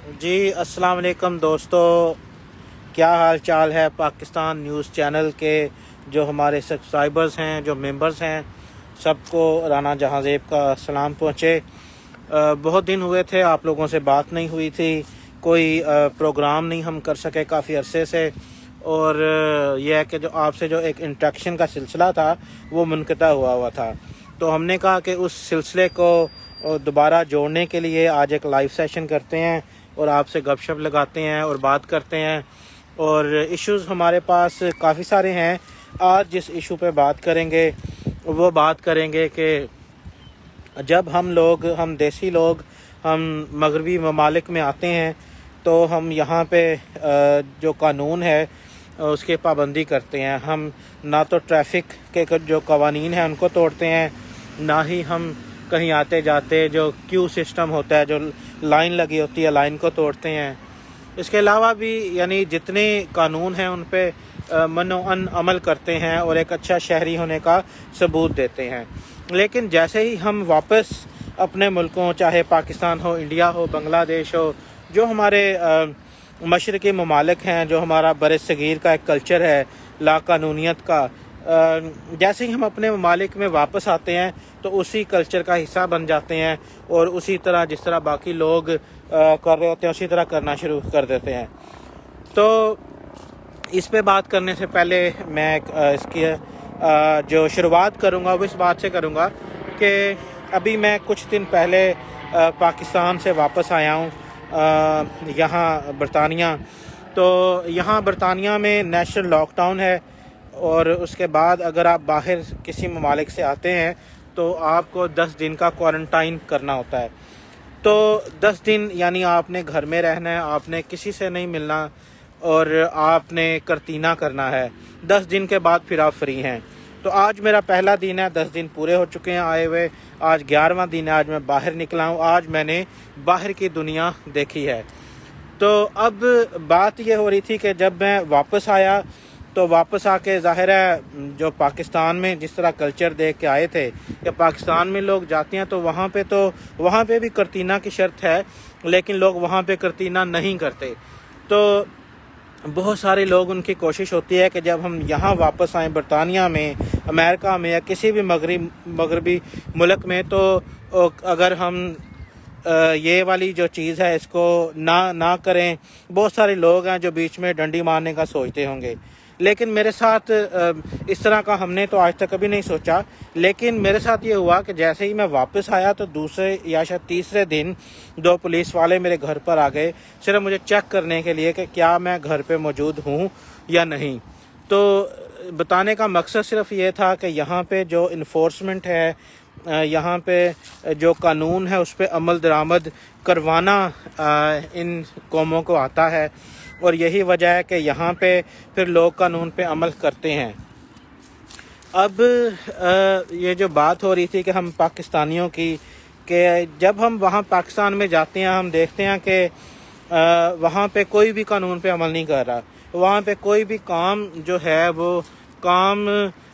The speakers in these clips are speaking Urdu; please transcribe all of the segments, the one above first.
جی السلام علیکم دوستو، کیا حال چال ہے؟ پاکستان نیوز چینل کے جو ہمارے سبسکرائبرز ہیں، جو ممبرز ہیں، سب کو رانا جہاں زیب کا سلام پہنچے۔ بہت دن ہوئے تھے، آپ لوگوں سے بات نہیں ہوئی تھی، کوئی پروگرام نہیں ہم کر سکے کافی عرصے سے، اور یہ ہے کہ جو آپ سے جو ایک انٹریکشن کا سلسلہ تھا وہ منقطع ہوا تھا، تو ہم نے کہا کہ اس سلسلے کو دوبارہ جوڑنے کے لیے آج ایک لائیو سیشن کرتے ہیں اور آپ سے گپ شپ لگاتے ہیں اور بات کرتے ہیں۔ اور ایشوز ہمارے پاس کافی سارے ہیں۔ آج جس ایشو پہ بات کریں گے وہ بات کریں گے کہ جب ہم دیسی لوگ ہم مغربی ممالک میں آتے ہیں تو ہم یہاں پہ جو قانون ہے اس کی پابندی کرتے ہیں۔ ہم نہ تو ٹریفک کے جو قوانین ہیں ان کو توڑتے ہیں، نہ ہی ہم کہیں آتے جاتے جو کیو سسٹم ہوتا ہے، جو لائن لگی ہوتی ہے، لائن کو توڑتے ہیں۔ اس کے علاوہ بھی یعنی جتنے قانون ہیں ان پہ منوعاً عمل کرتے ہیں اور ایک اچھا شہری ہونے کا ثبوت دیتے ہیں۔ لیکن جیسے ہی ہم واپس اپنے ملکوں، چاہے پاکستان ہو، انڈیا ہو، بنگلہ دیش ہو، جو ہمارے مشرقی ممالک ہیں، جو ہمارا بر صغیر کا ایک کلچر ہے لا قانونیت کا، جیسے ہی ہم اپنے ممالک میں واپس آتے ہیں تو اسی کلچر کا حصہ بن جاتے ہیں اور اسی طرح جس طرح باقی لوگ کر رہے ہوتے ہیں اسی طرح کرنا شروع کر دیتے ہیں۔ تو اس پہ بات کرنے سے پہلے میں اس کی جو شروعات کروں گا وہ اس بات سے کروں گا کہ ابھی میں کچھ دن پہلے پاکستان سے واپس آیا ہوں یہاں برطانیہ۔ تو یہاں برطانیہ میں نیشنل لاک ڈاؤن ہے، اور اس کے بعد اگر آپ باہر کسی ممالک سے آتے ہیں تو آپ کو 10 دن کا کوارنٹائن کرنا ہوتا ہے۔ تو 10 دن یعنی آپ نے گھر میں رہنا ہے، آپ نے کسی سے نہیں ملنا اور آپ نے کرتینہ کرنا ہے۔ 10 دن کے بعد پھر آپ فری ہیں۔ تو آج میرا پہلا دن ہے، 10 دن پورے ہو چکے ہیں آئے ہوئے، آج 11واں دن ہے، آج میں باہر نکلا ہوں، آج میں نے باہر کی دنیا دیکھی ہے۔ تو اب بات یہ ہو رہی تھی کہ جب میں واپس آیا تو واپس آ کے ظاہر ہے جو پاکستان میں جس طرح کلچر دیکھ کے آئے تھے کہ پاکستان میں لوگ جاتے ہیں تو وہاں پہ بھی کرتینہ کی شرط ہے، لیکن لوگ وہاں پہ کرتینہ نہیں کرتے۔ تو بہت سارے لوگ ان کی کوشش ہوتی ہے کہ جب ہم یہاں واپس آئیں برطانیہ میں، امریکہ میں یا کسی بھی مغربی ملک میں، تو اگر ہم یہ والی جو چیز ہے اس کو نہ کریں۔ بہت سارے لوگ ہیں جو بیچ میں ڈنڈی مارنے کا سوچتے ہوں گے، لیکن میرے ساتھ اس طرح کا ہم نے تو آج تک کبھی نہیں سوچا۔ لیکن میرے ساتھ یہ ہوا کہ جیسے ہی میں واپس آیا تو دوسرے یا شاید تیسرے دن 2 پولیس والے میرے گھر پر آ گئے، صرف مجھے چیک کرنے کے لیے کہ کیا میں گھر پہ موجود ہوں یا نہیں۔ تو بتانے کا مقصد صرف یہ تھا کہ یہاں پہ جو انفورسمنٹ ہے، یہاں پہ جو قانون ہے اس پہ عمل درآمد کروانا ان قوموں کو آتا ہے، اور یہی وجہ ہے کہ یہاں پہ پھر لوگ قانون پہ عمل کرتے ہیں۔ اب یہ جو بات ہو رہی تھی کہ ہم پاکستانیوں کی، کہ جب ہم وہاں پاکستان میں جاتے ہیں ہم دیکھتے ہیں کہ وہاں پہ کوئی بھی قانون پہ عمل نہیں کر رہا، وہاں پہ کوئی بھی کام جو ہے وہ کام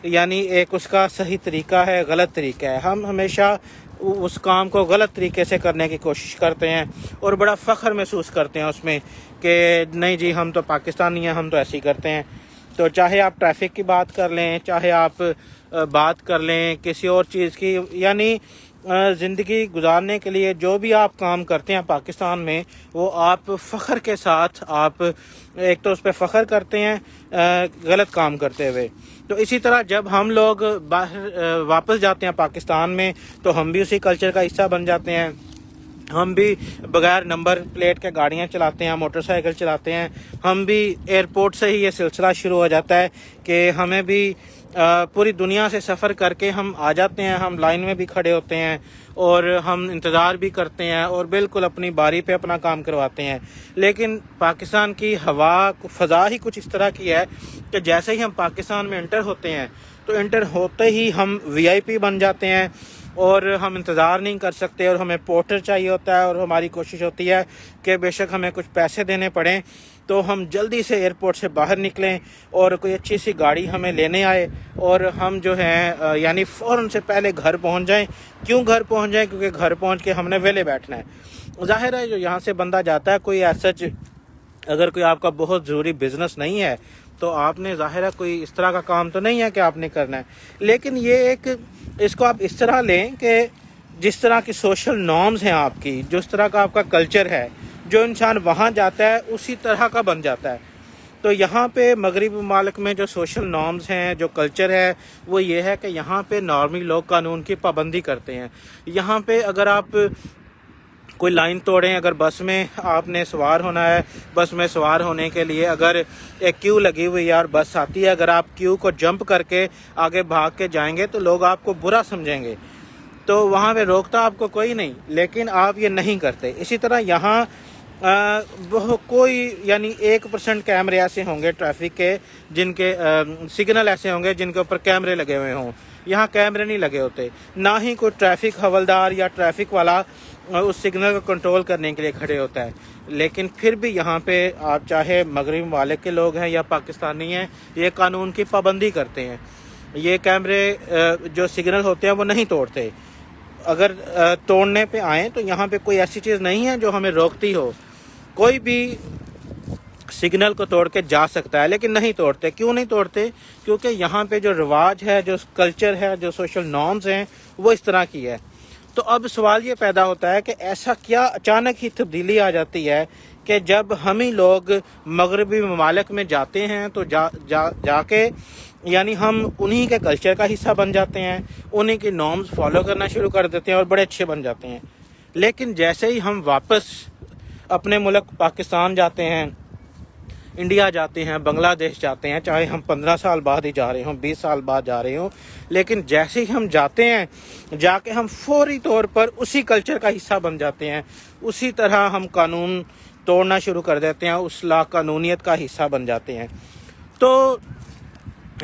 یعنی ایک اس کا صحیح طریقہ ہے، غلط طریقہ ہے۔ ہم ہمیشہ اس کام کو غلط طریقے سے کرنے کی کوشش کرتے ہیں اور بڑا فخر محسوس کرتے ہیں اس میں کہ نہیں جی ہم تو پاکستانی ہیں، ہم تو ایسے ہی کرتے ہیں۔ تو چاہے آپ ٹریفک کی بات کر لیں، چاہے آپ بات کر لیں کسی اور چیز کی، یعنی زندگی گزارنے کے لیے جو بھی آپ کام کرتے ہیں پاکستان میں وہ آپ فخر کے ساتھ آپ ایک تو اس پہ فخر کرتے ہیں غلط کام کرتے ہوئے۔ تو اسی طرح جب ہم لوگ باہر واپس جاتے ہیں پاکستان میں تو ہم بھی اسی کلچر کا حصہ بن جاتے ہیں، ہم بھی بغیر نمبر پلیٹ کے گاڑیاں چلاتے ہیں، موٹر سائیکل چلاتے ہیں۔ ہم بھی ایئرپورٹ سے ہی یہ سلسلہ شروع ہو جاتا ہے کہ ہمیں بھی پوری دنیا سے سفر کر کے ہم آ جاتے ہیں، ہم لائن میں بھی کھڑے ہوتے ہیں اور ہم انتظار بھی کرتے ہیں اور بالکل اپنی باری پہ اپنا کام کرواتے ہیں۔ لیکن پاکستان کی فضا ہی کچھ اس طرح کی ہے کہ جیسے ہی ہم پاکستان میں انٹر ہوتے ہیں تو انٹر ہوتے ہی ہم VIP بن جاتے ہیں، اور ہم انتظار نہیں کر سکتے اور ہمیں پورٹر چاہیے ہوتا ہے، اور ہماری کوشش ہوتی ہے کہ بے شک ہمیں کچھ پیسے دینے پڑیں تو ہم جلدی سے ایئرپورٹ سے باہر نکلیں اور کوئی اچھی سی گاڑی ہمیں لینے آئے اور ہم جو ہیں یعنی فوراً سے پہلے گھر پہنچ جائیں۔ کیوں گھر پہنچ جائیں؟ کیونکہ گھر پہنچ کے ہم نے ویلے بیٹھنا ہے۔ ظاہر ہے جو یہاں سے بندہ جاتا ہے، کوئی ایسا اگر کوئی آپ کا بہت ضروری بزنس نہیں ہے تو آپ نے ظاہر ہے کوئی اس طرح کا کام تو نہیں ہے کہ آپ نے کرنا ہے، لیکن یہ اس کو آپ اس طرح لیں کہ جس طرح کی سوشل نارمز ہیں آپ کی، جس طرح کا آپ کا کلچر ہے، جو انسان وہاں جاتا ہے اسی طرح کا بن جاتا ہے۔ تو یہاں پہ مغربی ممالک میں جو سوشل نارمز ہیں، جو کلچر ہے، وہ یہ ہے کہ یہاں پہ نارملی لوگ قانون کی پابندی کرتے ہیں۔ یہاں پہ اگر آپ کوئی لائن توڑیں، اگر بس میں آپ نے سوار ہونا ہے، بس میں سوار ہونے کے لیے اگر ایک کیو لگی ہوئی ہے اور بس آتی ہے، اگر آپ کیو کو جمپ کر کے آگے بھاگ کے جائیں گے تو لوگ آپ کو برا سمجھیں گے، تو وہاں پہ روکتا آپ کو کوئی نہیں، لیکن آپ یہ نہیں کرتے۔ اسی طرح یہاں کوئی یعنی 1% کیمرے ایسے ہوں گے ٹریفک کے، جن کے سگنل ایسے ہوں گے جن کے اوپر کیمرے لگے ہوئے ہوں۔ یہاں کیمرے نہیں لگے ہوتے، نہ ہی کوئی ٹریفک حوالدار یا ٹریفک والا اس سگنل کو کنٹرول کرنے کے لیے کھڑے ہوتا ہے۔ لیکن پھر بھی یہاں پہ آپ چاہے مغربی ممالک کے لوگ ہیں یا پاکستانی ہیں، یہ قانون کی پابندی کرتے ہیں۔ یہ کیمرے جو سگنل ہوتے ہیں وہ نہیں توڑتے۔ اگر توڑنے پہ آئیں تو یہاں پہ کوئی ایسی چیز نہیں ہے جو ہمیں روکتی ہو، کوئی بھی سگنل کو توڑ کے جا سکتا ہے، لیکن نہیں توڑتے۔ کیوں نہیں توڑتے؟ کیونکہ یہاں پہ جو رواج ہے، جو کلچر ہے، جو سوشل نارمز ہیں، وہ اس طرح کی ہے۔ تو اب سوال یہ پیدا ہوتا ہے کہ ایسا کیا اچانک ہی تبدیلی آ جاتی ہے کہ جب ہم ہی لوگ مغربی ممالک میں جاتے ہیں تو جا کے یعنی ہم انہی کے کلچر کا حصہ بن جاتے ہیں، انہی کی نارمز فالو کرنا شروع کر دیتے ہیں اور بڑے اچھے بن جاتے ہیں۔ لیکن جیسے ہی ہم واپس اپنے ملک پاکستان جاتے ہیں، انڈیا جاتے ہیں، بنگلہ دیش جاتے ہیں، چاہے ہم 15 سال بعد ہی جا رہے ہوں، 20 سال بعد جا رہے ہوں، لیکن جیسے ہی ہم جاتے ہیں، جا کے ہم فوری طور پر اسی کلچر کا حصہ بن جاتے ہیں، اسی طرح ہم قانون توڑنا شروع کر دیتے ہیں، اس لا قانونیت کا حصہ بن جاتے ہیں۔ تو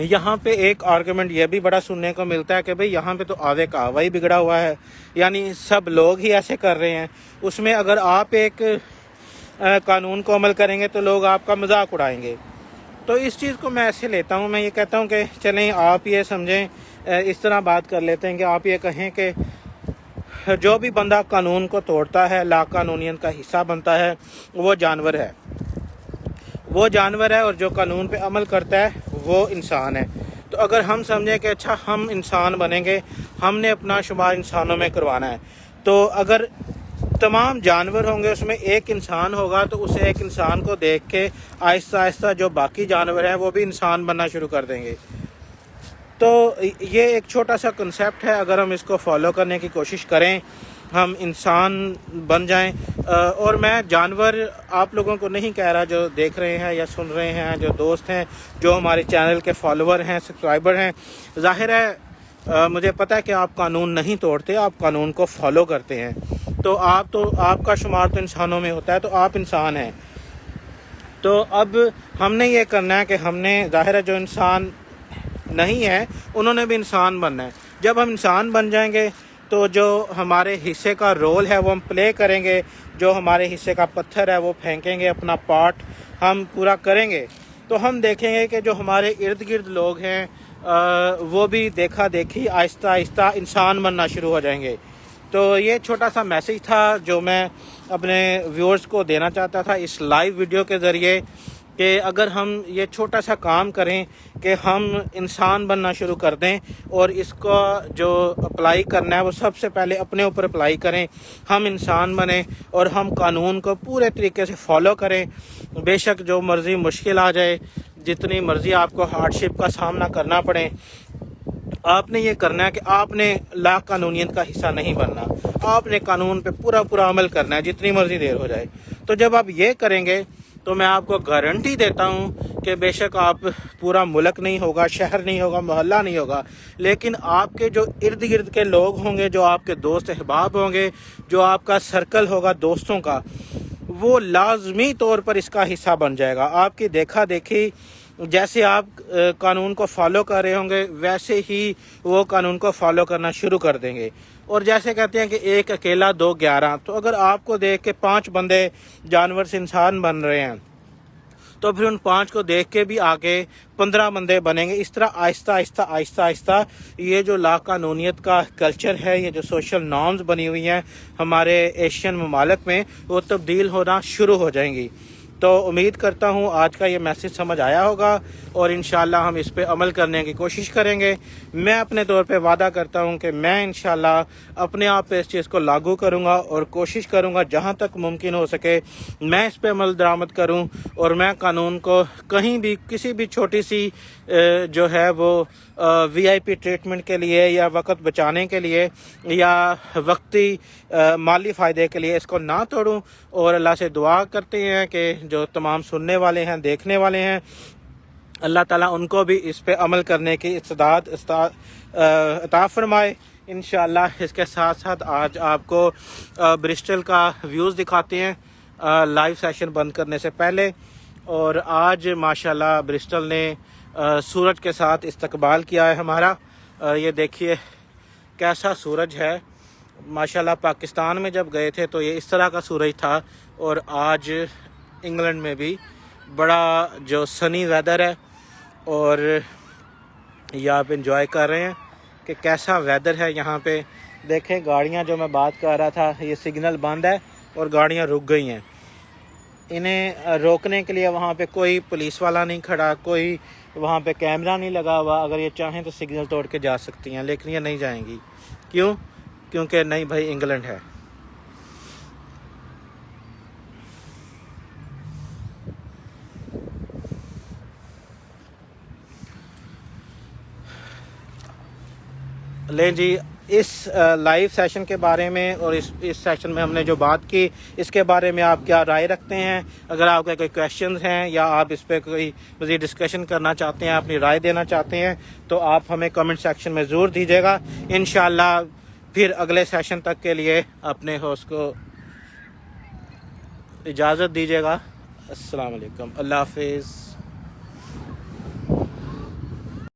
یہاں پہ ایک آرگومنٹ یہ بھی بڑا سننے کو ملتا ہے کہ بھئی یہاں پہ تو آوے کا آوا ہی بگڑا ہوا ہے، یعنی سب لوگ ہی ایسے کر رہے ہیں، اس میں اگر آپ ایک قانون کو عمل کریں گے تو لوگ آپ کا مذاق اڑائیں گے۔ تو اس چیز کو میں ایسے لیتا ہوں، میں یہ کہتا ہوں کہ چلیں آپ یہ سمجھیں، اس طرح بات کر لیتے ہیں کہ آپ یہ کہیں کہ جو بھی بندہ قانون کو توڑتا ہے، لا قانونیت کا حصہ بنتا ہے، وہ جانور ہے، وہ جانور ہے، اور جو قانون پہ عمل کرتا ہے وہ انسان ہے۔ تو اگر ہم سمجھیں کہ اچھا ہم انسان بنیں گے، ہم نے اپنا شمار انسانوں میں کروانا ہے، تو اگر تمام جانور ہوں گے اس میں ایک انسان ہوگا تو اس ایک انسان کو دیکھ کے آہستہ آہستہ جو باقی جانور ہیں وہ بھی انسان بننا شروع کر دیں گے۔ تو یہ ایک چھوٹا سا کنسیپٹ ہے، اگر ہم اس کو فالو کرنے کی کوشش کریں، ہم انسان بن جائیں۔ اور میں جانور آپ لوگوں کو نہیں کہہ رہا جو دیکھ رہے ہیں یا سن رہے ہیں، جو دوست ہیں، جو ہمارے چینل کے فالوور ہیں، سبسکرائبر ہیں، ظاہر ہے مجھے پتہ ہے کہ آپ قانون نہیں توڑتے، آپ قانون کو فالو کرتے ہیں، تو آپ کا شمار تو انسانوں میں ہوتا ہے، تو آپ انسان ہیں۔ تو اب ہم نے یہ کرنا ہے کہ ہم نے ظاہر ہے جو انسان نہیں ہے انہوں نے بھی انسان بننا ہے۔ جب ہم انسان بن جائیں گے تو جو ہمارے حصے کا رول ہے وہ ہم پلے کریں گے، جو ہمارے حصے کا پتھر ہے وہ پھینکیں گے، اپنا پارٹ ہم پورا کریں گے، تو ہم دیکھیں گے کہ جو ہمارے ارد گرد لوگ ہیں وہ بھی دیکھا دیکھی آہستہ آہستہ انسان بننا شروع ہو جائیں گے۔ تو یہ چھوٹا سا میسیج تھا جو میں اپنے ویورز کو دینا چاہتا تھا اس لائیو ویڈیو کے ذریعے، کہ اگر ہم یہ چھوٹا سا کام کریں کہ ہم انسان بننا شروع کر دیں اور اس کو جو اپلائی کرنا ہے وہ سب سے پہلے اپنے اوپر اپلائی کریں، ہم انسان بنیں اور ہم قانون کو پورے طریقے سے فالو کریں، بے شک جو مرضی مشکل آ جائے، جتنی مرضی آپ کو ہارڈ شپ کا سامنا کرنا پڑے، آپ نے یہ کرنا ہے کہ آپ نے لا قانونیت کا حصہ نہیں بننا، آپ نے قانون پہ پورا عمل کرنا ہے جتنی مرضی دیر ہو جائے۔ تو جب آپ یہ کریں گے تو میں آپ کو گارنٹی دیتا ہوں کہ بے شک آپ پورا ملک نہیں ہوگا، شہر نہیں ہوگا، محلہ نہیں ہوگا، لیکن آپ کے جو ارد گرد کے لوگ ہوں گے، جو آپ کے دوست احباب ہوں گے، جو آپ کا سرکل ہوگا دوستوں کا، وہ لازمی طور پر اس کا حصہ بن جائے گا۔ آپ کی دیکھا دیکھی جیسے آپ قانون کو فالو کر رہے ہوں گے ویسے ہی وہ قانون کو فالو کرنا شروع کر دیں گے۔ اور جیسے کہتے ہیں کہ ایک اکیلا 2 11، تو اگر آپ کو دیکھ کے 5 بندے جانور سے انسان بن رہے ہیں تو پھر ان 5 کو دیکھ کے بھی آگے 15 بندے بنیں گے. اس طرح آہستہ آہستہ آہستہ آہستہ یہ جو لا قانونیت کا کلچر ہے، یہ جو سوشل نارمز بنی ہوئی ہیں ہمارے ایشین ممالک میں، وہ تبدیل ہونا شروع ہو جائیں گی. تو امید کرتا ہوں آج کا یہ میسج سمجھ آیا ہوگا اور انشاءاللہ ہم اس پہ عمل کرنے کی کوشش کریں گے. میں اپنے طور پہ وعدہ کرتا ہوں کہ میں انشاءاللہ اپنے آپ پہ اس چیز کو لاگو کروں گا اور کوشش کروں گا جہاں تک ممکن ہو سکے میں اس پہ عمل درآمد کروں، اور میں قانون کو کہیں بھی کسی بھی چھوٹی سی جو ہے وہ وی آئی پی ٹریٹمنٹ کے لیے یا وقت بچانے کے لیے یا وقتی مالی فائدے کے لیے اس کو نہ توڑوں. اور اللہ سے دعا کرتے ہیں کہ جو تمام سننے والے ہیں، دیکھنے والے ہیں، اللہ تعالیٰ ان کو بھی اس پہ عمل کرنے کی استعداد عطا فرمائے انشاءاللہ. اس کے ساتھ ساتھ آج آپ کو برسٹل کا ویوز دکھاتے ہیں لائیو سیشن بند کرنے سے پہلے. اور آج ماشاءاللہ برسٹل نے سورج کے ساتھ استقبال کیا ہے ہمارا. یہ دیکھیے کیسا سورج ہے ماشاءاللہ. پاکستان میں جب گئے تھے تو یہ اس طرح کا سورج تھا، اور آج انگلینڈ میں بھی بڑا جو سنی ویدر ہے، اور یہ آپ انجوائے کر رہے ہیں کہ کیسا ویدر ہے یہاں پہ. دیکھیں گاڑیاں جو میں بات کر رہا تھا، یہ سگنل بند ہے اور گاڑیاں رک گئی ہیں. انہیں روکنے کے لیے وہاں پہ کوئی پولیس والا نہیں کھڑا، کوئی وہاں پہ کیمرہ نہیں لگا ہوا. اگر یہ چاہیں تو سگنل توڑ کے جا سکتی ہیں، لیکن یہ نہیں جائیں گی. کیوں؟ کیونکہ نہیں بھائی، انگلینڈ ہے. لیں جی، اس لائیو سیشن کے بارے میں اور اس سیشن میں ہم نے جو بات کی، اس کے بارے میں آپ کیا رائے رکھتے ہیں؟ اگر آپ کے کوئی کویشچنز ہیں یا آپ اس پہ کوئی مزید ڈسکشن کرنا چاہتے ہیں، اپنی رائے دینا چاہتے ہیں، تو آپ ہمیں کمنٹ سیکشن میں ضرور دیجیے گا. انشاءاللہ پھر اگلے سیشن تک کے لیے اپنے ہوسٹ کو اجازت دیجیے گا. السلام علیکم، اللہ حافظ.